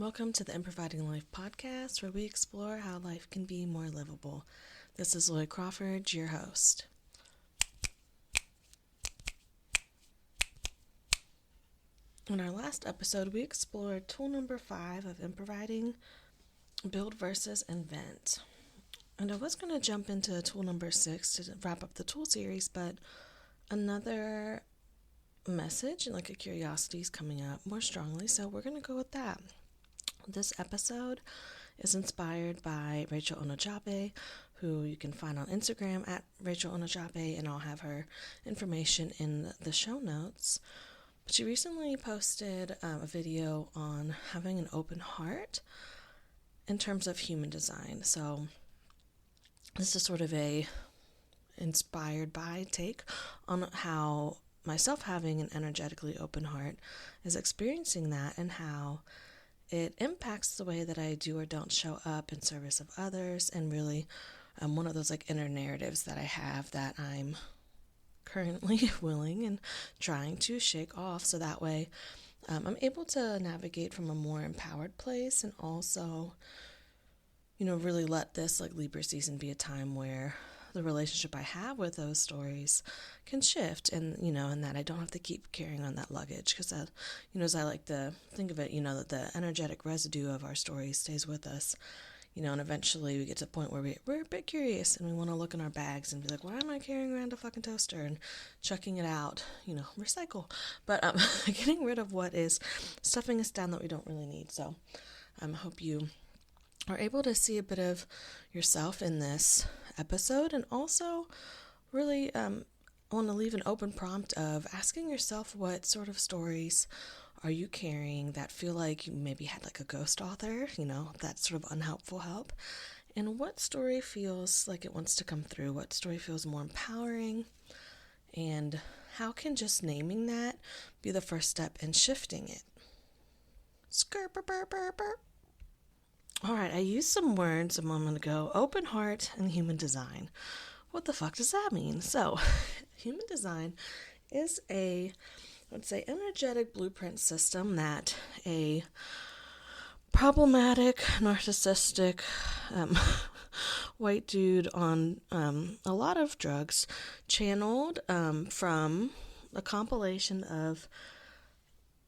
Welcome to the Improviding Life podcast, where we explore how life can be more livable. This is Lloyd Crawford, your host. In our last episode, we explored tool number 5 of Improviding, build versus invent. And I was going to jump into tool number 6 to wrap up the tool series, but another message and like a curiosity is coming up more strongly, so we're going to go with that. This episode is inspired by Rachel Onojabe, who you can find on Instagram at Rachel Onojabe, and I'll have her information in the show notes. But she recently posted a video on having an open heart in terms of human design. So this is sort of a inspired by take on how myself having an energetically open heart is experiencing that and how it impacts the way that I do or don't show up in service of others, and really one of those like inner narratives that I have that I'm currently willing and trying to shake off, so that way I'm able to navigate from a more empowered place, and also, really let this like Libra season be a time where the relationship I have with those stories can shift, and and that I don't have to keep carrying on that luggage, because as I like to think of it, that the energetic residue of our stories stays with us, and eventually we get to the point where we're a bit curious and we want to look in our bags and be like, why am I carrying around a fucking toaster, and chucking it out, recycle, but getting rid of what is stuffing us down that we don't really need. So I hope you are able to see a bit of yourself in this episode, and also really want to leave an open prompt of asking yourself, what sort of stories are you carrying that feel like you maybe had like a ghost author, that sort of unhelpful help, and what story feels like it wants to come through, what story feels more empowering, and how can just naming that be the first step in shifting it. All right, I used some words a moment ago: open heart and human design. What the fuck does that mean? So, human design is let's say, energetic blueprint system that a problematic, narcissistic, white dude on a lot of drugs channeled from a compilation of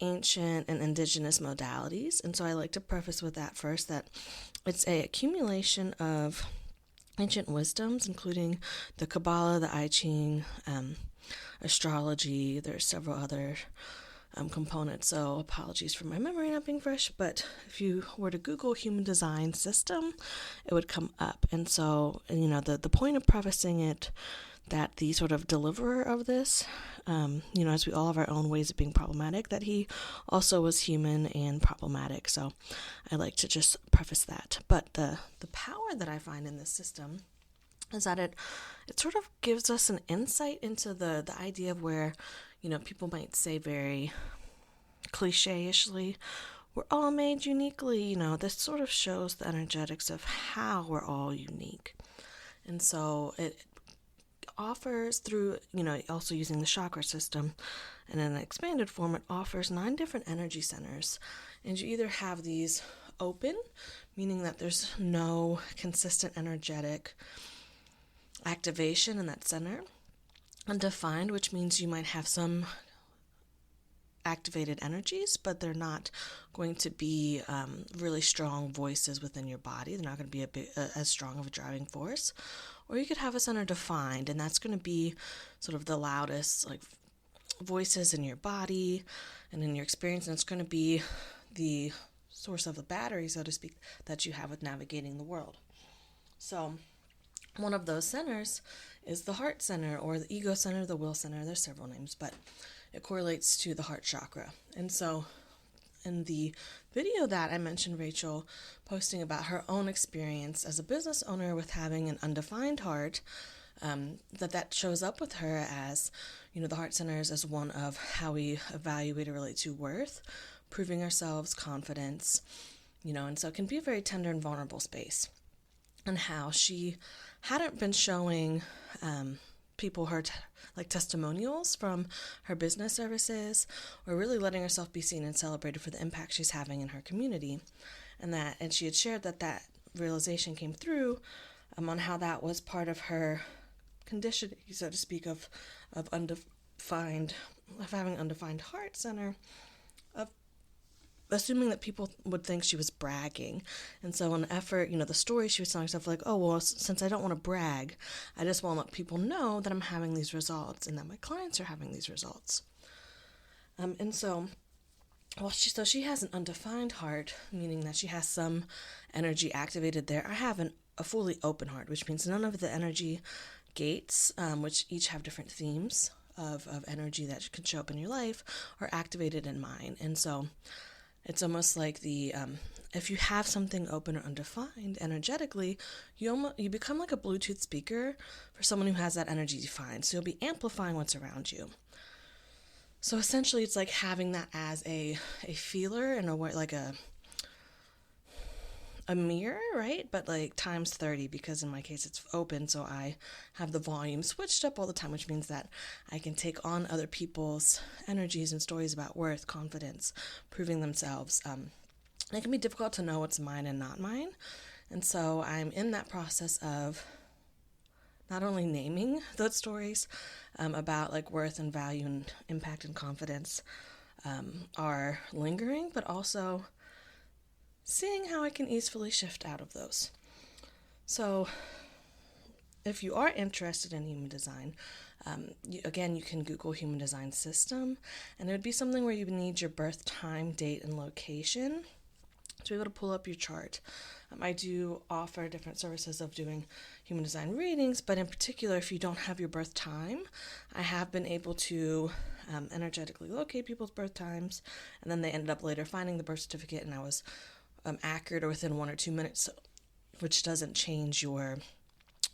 ancient and indigenous modalities. And so I like to preface with that first, that it's a accumulation of ancient wisdoms, including the Kabbalah, the I Ching, astrology. There's several other components, so apologies for my memory not being fresh, but if you were to Google human design system, it would come up. And so, the point of prefacing it, that the sort of deliverer of this, as we all have our own ways of being problematic, that he also was human and problematic. So I like to just preface that. But the power that I find in this system is that it sort of gives us an insight into the idea of where, people might say very cliche-ishly, we're all made uniquely. This sort of shows the energetics of how we're all unique. And so it offers through, also using the chakra system, and in an expanded form, it offers 9 different energy centers. And you either have these open, meaning that there's no consistent energetic activation in that center, undefined, which means you might have some activated energies, but they're not going to be really strong voices within your body. They're not going to be as strong of a driving force. Or you could have a center defined, and that's going to be sort of the loudest like voices in your body and in your experience, and it's going to be the source of the battery, so to speak, that you have with navigating the world. So one of those centers is the heart center, or the ego center, the will center. There's several names, but it correlates to the heart chakra. And so in the video that I mentioned Rachel posting about her own experience as a business owner with having an undefined heart, that shows up with her as, the heart centers as one of how we evaluate or relate to worth, proving ourselves, confidence, and so it can be a very tender and vulnerable space. And how she hadn't been showing people her like testimonials from her business services, or really letting herself be seen and celebrated for the impact she's having in her community. And she had shared that realization came through on how that was part of her conditioning, so to speak, of having undefined heart center, of assuming that people would think she was bragging. And so an effort, the story she was telling herself, like, oh, well, since I don't want to brag, I just want to let people know that I'm having these results and that my clients are having these results. And so, she has an undefined heart, meaning that she has some energy activated there. I have a fully open heart, which means none of the energy gates, which each have different themes of energy that can show up in your life, are activated in mine. And so it's almost like if you have something open or undefined energetically, you become like a Bluetooth speaker for someone who has that energy defined. So you'll be amplifying what's around you. So essentially, it's like having that as a feeler and a way, like a mirror, right? But like times 30, because in my case it's open, so I have the volume switched up all the time, which means that I can take on other people's energies and stories about worth, confidence, proving themselves. It can be difficult to know what's mine and not mine. And so I'm in that process of not only naming those stories about like worth and value and impact and confidence are lingering, but also seeing how I can easily shift out of those. So if you are interested in human design, you can Google human design system, and it would be something where you would need your birth time, date, and location to be able to pull up your chart. I do offer different services of doing human design readings, but in particular, if you don't have your birth time, I have been able to energetically locate people's birth times, and then they ended up later finding the birth certificate, and I was accurate or within 1 or 2 minutes, which doesn't change your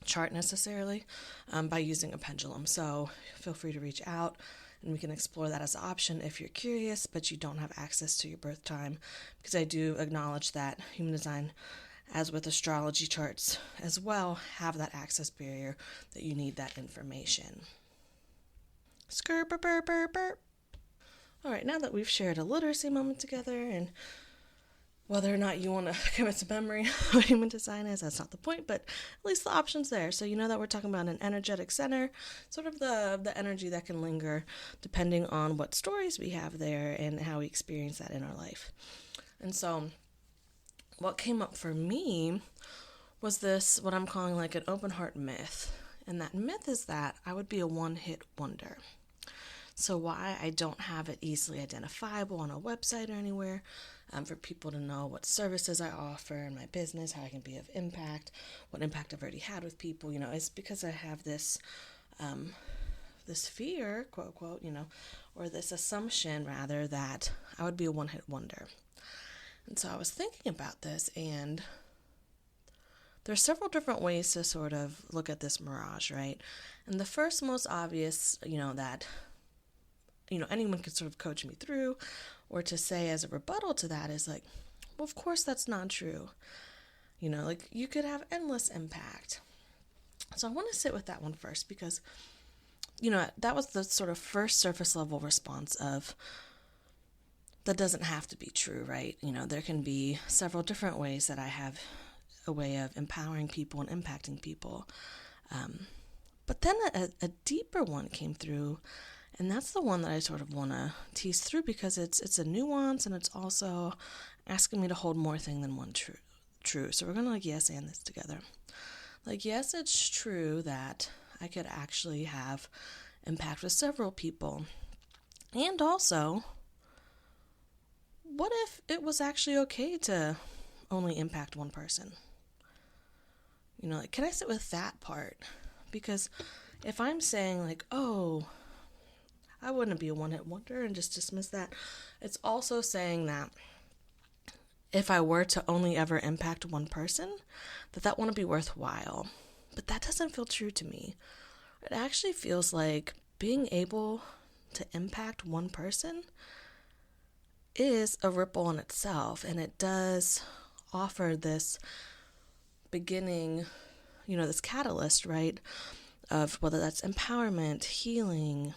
chart necessarily, by using a pendulum. So feel free to reach out and we can explore that as an option if you're curious, but you don't have access to your birth time, because I do acknowledge that human design, as with astrology charts as well, have that access barrier that you need that information. All right, now that we've shared a literacy moment together, and whether or not you want to commit to memory of what human design is, that's not the point, but at least the option's there. So you know that we're talking about an energetic center, sort of the energy that can linger depending on what stories we have there and how we experience that in our life. And so what came up for me was this, what I'm calling like an open heart myth. And that myth is that I would be a one-hit wonder. So why I don't have it easily identifiable on a website or anywhere, for people to know what services I offer in my business, how I can be of impact, what impact I've already had with people, it's because I have this fear, quote, quote, or this assumption rather, that I would be a one-hit wonder. And so I was thinking about this, and there's several different ways to sort of look at this mirage, right? And the first most obvious, that anyone could sort of coach me through, or to say as a rebuttal to that, is like, well, of course that's not true. Like you could have endless impact. So I want to sit with that one first, because, that was the sort of first surface level response of, that doesn't have to be true, right? There can be several different ways that I have a way of empowering people and impacting people. But then a deeper one came through. And that's the one that I sort of want to tease through, because it's a nuance, and it's also asking me to hold more thing than one true. So we're going to yes and this together. Like, yes, it's true that I could actually have impact with several people. And also, what if it was actually okay to only impact one person? Can I sit with that part? Because if I'm saying like, oh, I wouldn't be a one-hit wonder and just dismiss that, it's also saying that if I were to only ever impact one person, that wouldn't be worthwhile. But that doesn't feel true to me. It actually feels like being able to impact one person is a ripple in itself, and it does offer this beginning, this catalyst, right, of whether that's empowerment, healing,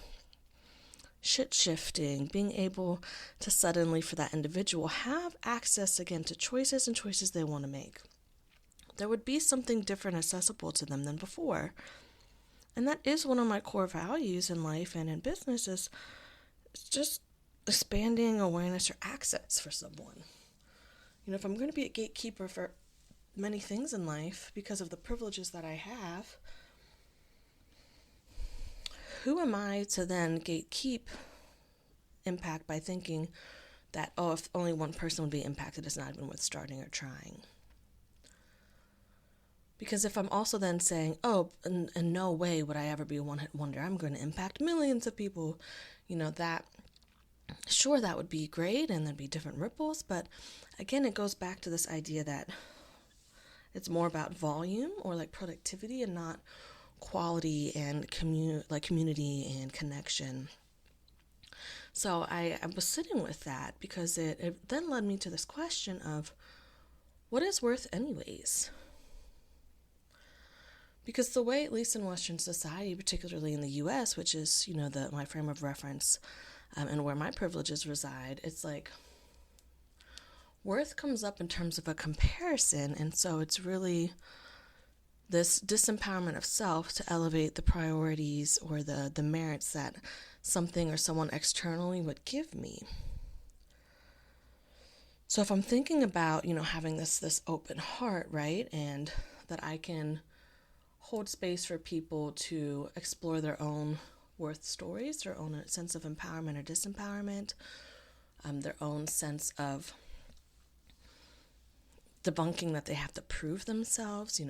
shit shifting, being able to suddenly, for that individual, have access again to choices and choices they want to make. There would be something different accessible to them than before. And that is one of my core values in life and in business is just expanding awareness or access for someone. If I'm going to be a gatekeeper for many things in life because of the privileges that I have, who am I to then gatekeep impact by thinking that, if only one person would be impacted, it's not even worth starting or trying? Because if I'm also then saying, in no way would I ever be a one-hit wonder, I'm going to impact millions of people, that would be great and there'd be different ripples. But again, it goes back to this idea that it's more about volume or like productivity and not quality and community and connection. So I was sitting with that because it then led me to this question of what is worth anyways? Because the way, at least in Western society, particularly in the U.S., which is, my frame of reference and where my privileges reside, it's like worth comes up in terms of a comparison. And so it's really this disempowerment of self to elevate the priorities or the merits that something or someone externally would give me. So if I'm thinking about, having this open heart, right, and that I can hold space for people to explore their own worth stories, their own sense of empowerment or disempowerment, their own sense of debunking that they have to prove themselves,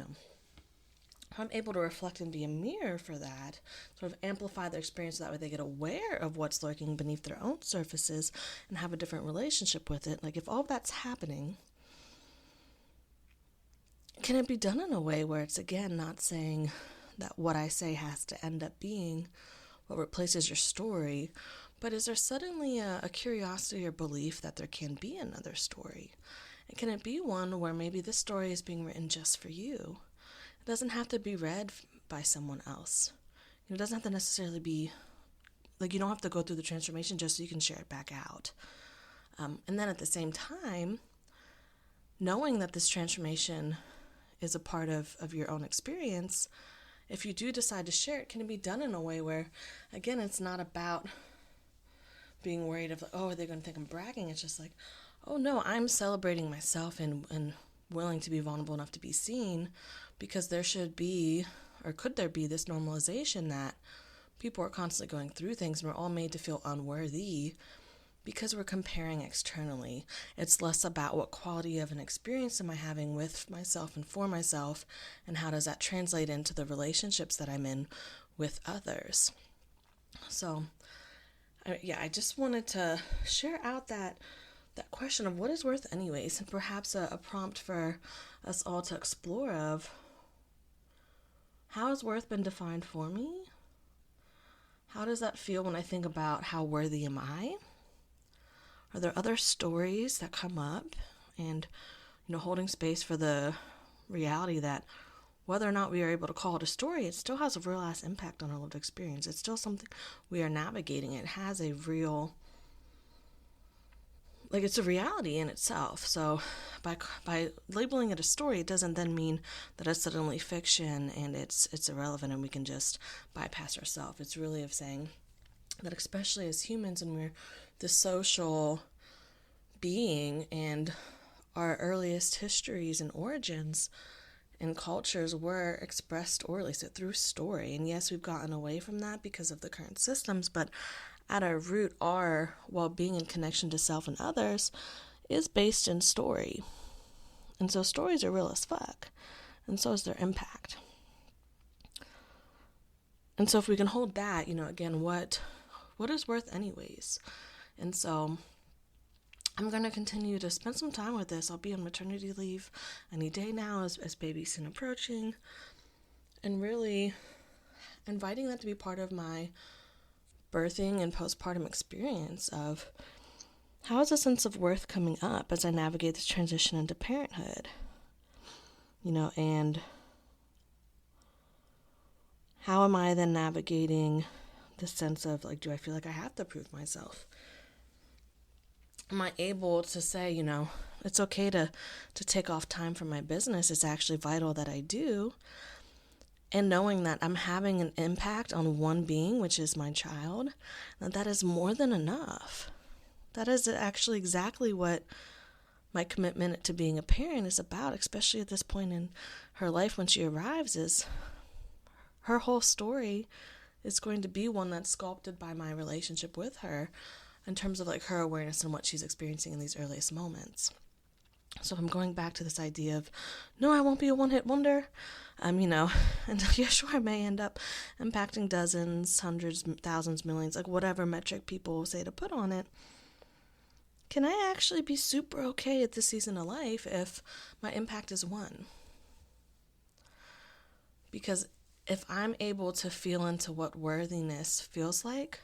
I'm able to reflect and be a mirror for that, sort of amplify their experience so that way they get aware of what's lurking beneath their own surfaces and have a different relationship with it. Like if all of that's happening, can it be done in a way where it's, again, not saying that what I say has to end up being what replaces your story, but is there suddenly a curiosity or belief that there can be another story? And can it be one where maybe this story is being written just for you? It doesn't have to be read by someone else. It doesn't have to necessarily be, you don't have to go through the transformation just so you can share it back out. And then at the same time, knowing that this transformation is a part of your own experience, if you do decide to share it, can it be done in a way where, again, it's not about being worried of, are they going to think I'm bragging? It's just like, oh no, I'm celebrating myself and willing to be vulnerable enough to be seen, because there should be, or could there be, this normalization that people are constantly going through things and we're all made to feel unworthy because we're comparing externally. It's less about what quality of an experience am I having with myself and for myself, and how does that translate into the relationships that I'm in with others. So, I just wanted to share out that question of what is worth anyways, and perhaps a prompt for us all to explore of how has worth been defined for me? How does that feel when I think about how worthy am I? Are there other stories that come up? And, holding space for the reality that whether or not we are able to call it a story, it still has a real ass impact on our lived experience. It's still something we are navigating. It has a real, it's a reality in itself. So by labeling it a story, it doesn't then mean that it's suddenly fiction and it's irrelevant and we can just bypass ourselves. It's really of saying that, especially as humans, and we're the social being, and our earliest histories and origins and cultures were expressed orally, so through story. And yes, we've gotten away from that because of the current systems, but at our root, our well-being and connection to self and others is based in story. And so stories are real as fuck, and so is their impact. And so if we can hold that, again, what is worth anyways? And so I'm going to continue to spend some time with this. I'll be on maternity leave any day now as baby's soon approaching, and really inviting that to be part of my birthing and postpartum experience of how is a sense of worth coming up as I navigate this transition into parenthood, and how am I then navigating the sense of like, do I feel like I have to prove myself? Am I able to say, it's okay to take off time from my business? It's actually vital that I do. And knowing that I'm having an impact on one being, which is my child, that is more than enough. That is actually exactly what my commitment to being a parent is about, especially at this point in her life when she arrives, is her whole story is going to be one that's sculpted by my relationship with her in terms of like her awareness and what she's experiencing in these earliest moments. So I'm going back to this idea of, no, I won't be a one-hit wonder. And yeah, sure, I may end up impacting dozens, hundreds, thousands, millions, like whatever metric people say to put on it. Can I actually be super okay at this season of life if my impact is one? Because if I'm able to feel into what worthiness feels like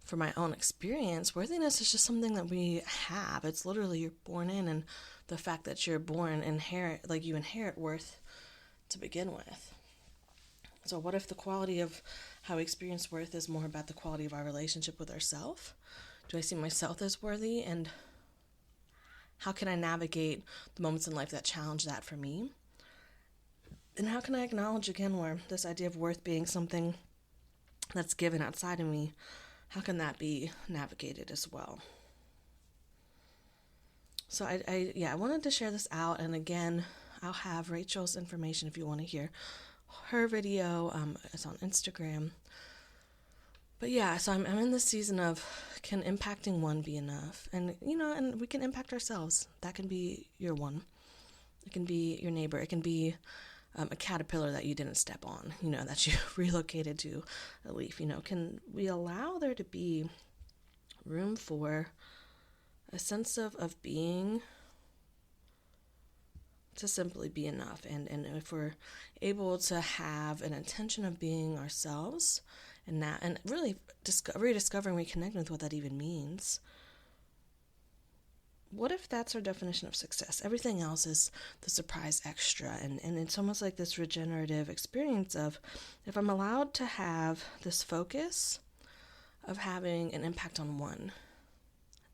for my own experience, worthiness is just something that we have. It's literally you're born in, and the fact that you're born you inherit worth to begin with. So what if the quality of how we experience worth is more about the quality of our relationship with ourselves? Do I see myself as worthy, and how can I navigate the moments in life that challenge that for me? And how can I acknowledge again where this idea of worth being something that's given outside of me, how can that be navigated as well? So I wanted to share this out, and again, I'll have Rachel's information if you want to hear her video. It's on Instagram. But yeah, so I'm in this season of, can impacting one be enough? And and we can impact ourselves. That can be your one. It can be your neighbor. It can be a caterpillar that you didn't step on, that you relocated to a leaf. Can we allow there to be room for a sense of being, to simply be enough? And if we're able to have an intention of being ourselves, and really rediscovering, reconnecting with what that even means, what if that's our definition of success? Everything else is the surprise extra, and it's almost like this regenerative experience of, if I'm allowed to have this focus of having an impact on one,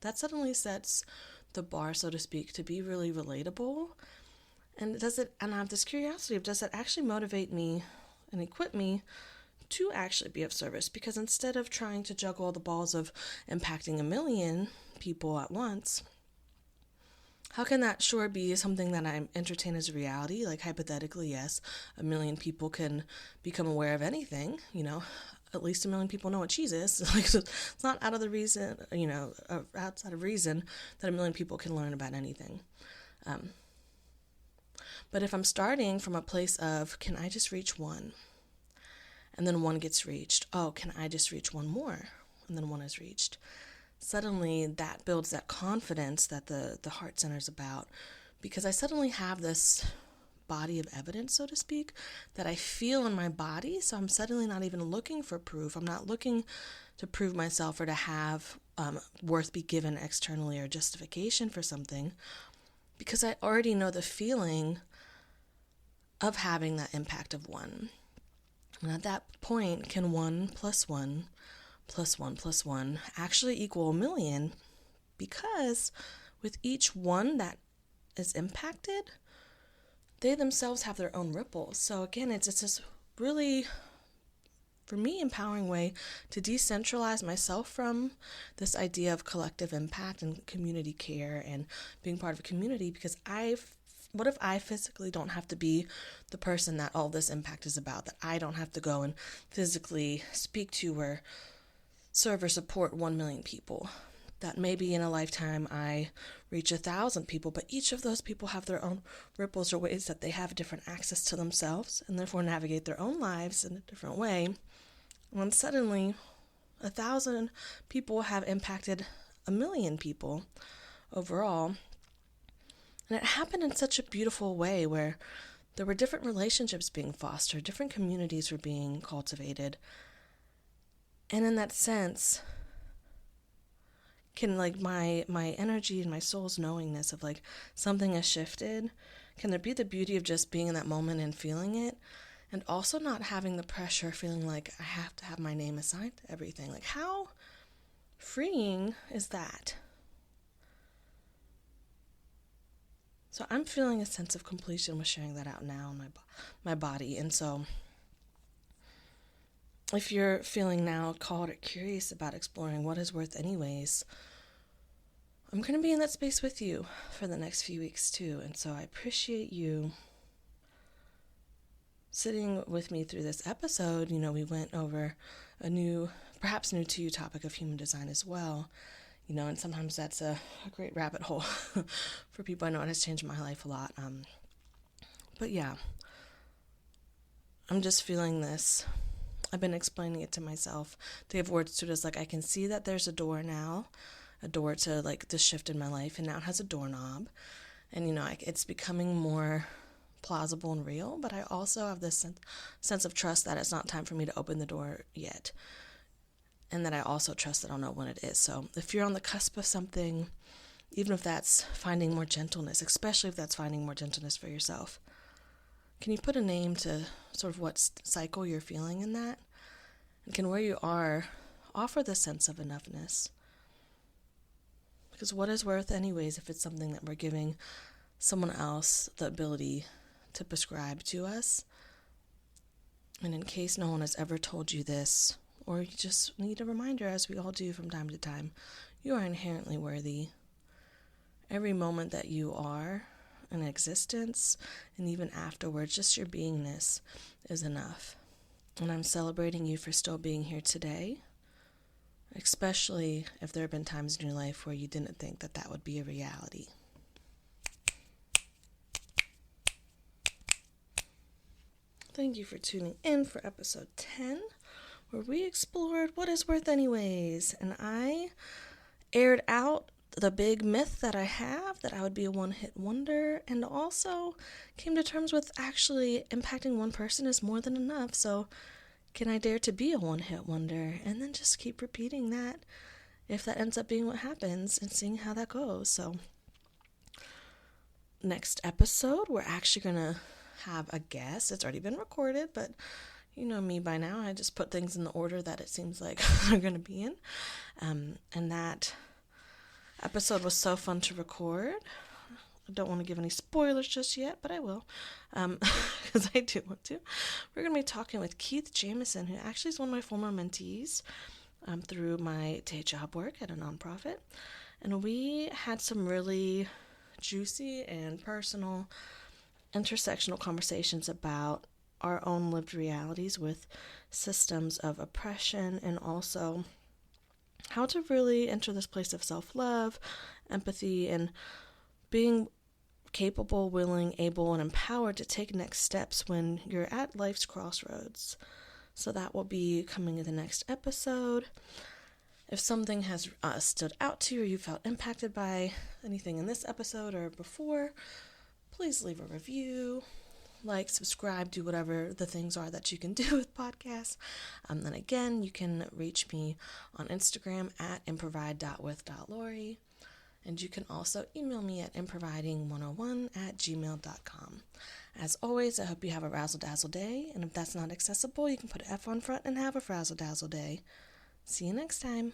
that suddenly sets the bar, so to speak, to be really relatable. And I have this curiosity of, does that actually motivate me and equip me to actually be of service? Because instead of trying to juggle the balls of impacting a million people at once, how can that sure be something that I entertain as a reality? Like, hypothetically, yes, a million people can become aware of anything, at least a million people know what cheese is. Like, it's not out of the reason, outside of reason that a million people can learn about anything. But if I'm starting from a place of, can I just reach one? And then one gets reached. Oh, can I just reach one more? And then one is reached. Suddenly that builds that confidence that the Heart Center is about, because I suddenly have this body of evidence, so to speak, that I feel in my body. So I'm suddenly not even looking for proof. I'm not looking to prove myself or to have worth be given externally or justification for something, because I already know the feeling of having that impact of one. And at that point, can 1 + 1 + 1 + 1 actually equal a million? Because with each one that is impacted, they themselves have their own ripples. So again, it's this really, for me, empowering way to decentralize myself from this idea of collective impact and community care and being part of a community, because what if I physically don't have to be the person that all this impact is about, that I don't have to go and physically speak to or serve or support 1 million people, that maybe in a lifetime I reach 1,000 people, but each of those people have their own ripples or ways that they have different access to themselves and therefore navigate their own lives in a different way. When suddenly 1,000 people have impacted 1 million people overall. And it happened in such a beautiful way where there were different relationships being fostered, different communities were being cultivated. And in that sense, can like my energy and my soul's knowingness of like something has shifted, can there be the beauty of just being in that moment and feeling it? And also not having the pressure, feeling like I have to have my name assigned to everything. Like, how freeing is that? So I'm feeling a sense of completion with sharing that out now in my body. And so if you're feeling now called or curious about exploring what is worth anyways, I'm going to be in that space with you for the next few weeks too. And so I appreciate you sitting with me through this episode. You know, we went over a perhaps new to you topic of human design as well. You know, and sometimes that's a great rabbit hole for people. I know it has changed my life a lot. But yeah, I'm just feeling this. I've been explaining it to myself to give words to it as like, I can see that there's a door now, a door to like this shift in my life, and now it has a doorknob. And, you know, it's becoming more plausible and real, but I also have this sense of trust that it's not time for me to open the door yet. And that I also trust that I'll know when it is. So if you're on the cusp of something, even if that's finding more gentleness, especially if that's finding more gentleness for yourself, can you put a name to sort of what cycle you're feeling in that? And can where you are offer the sense of enoughness? Because what is worth anyways if it's something that we're giving someone else the ability to prescribe to us? And in case no one has ever told you this, or you just need a reminder, as we all do from time to time, you are inherently worthy. Every moment that you are in existence, and even afterwards, just your beingness is enough. And I'm celebrating you for still being here today, especially if there have been times in your life where you didn't think that that would be a reality. Thank you for tuning in for episode 10. Where we explored what is worth anyways, and I aired out the big myth that I have that I would be a one-hit wonder, and also came to terms with actually impacting one person is more than enough. So can I dare to be a one-hit wonder, and then just keep repeating that if that ends up being what happens, and seeing how that goes. So next episode, we're actually gonna have a guest. It's already been recorded, but you know me by now. I just put things in the order that it seems like they're going to be in. And that episode was so fun to record. I don't want to give any spoilers just yet, but I will, because I do want to. We're going to be talking with Keith Jamison, who actually is one of my former mentees through my day job work at a nonprofit. And we had some really juicy and personal intersectional conversations about our own lived realities with systems of oppression, and also how to really enter this place of self-love, empathy, and being capable, willing, able, and empowered to take next steps when you're at life's crossroads. So that will be coming in the next episode. If something has stood out to you, or you felt impacted by anything in this episode or before, please leave a review. Like, subscribe, do whatever the things are that you can do with podcasts. Then again, you can reach me on Instagram at improvide.with.lori. And you can also email me at improviding101@gmail.com. As always, I hope you have a razzle-dazzle day. And if that's not accessible, you can put an F on front and have a frazzle-dazzle day. See you next time.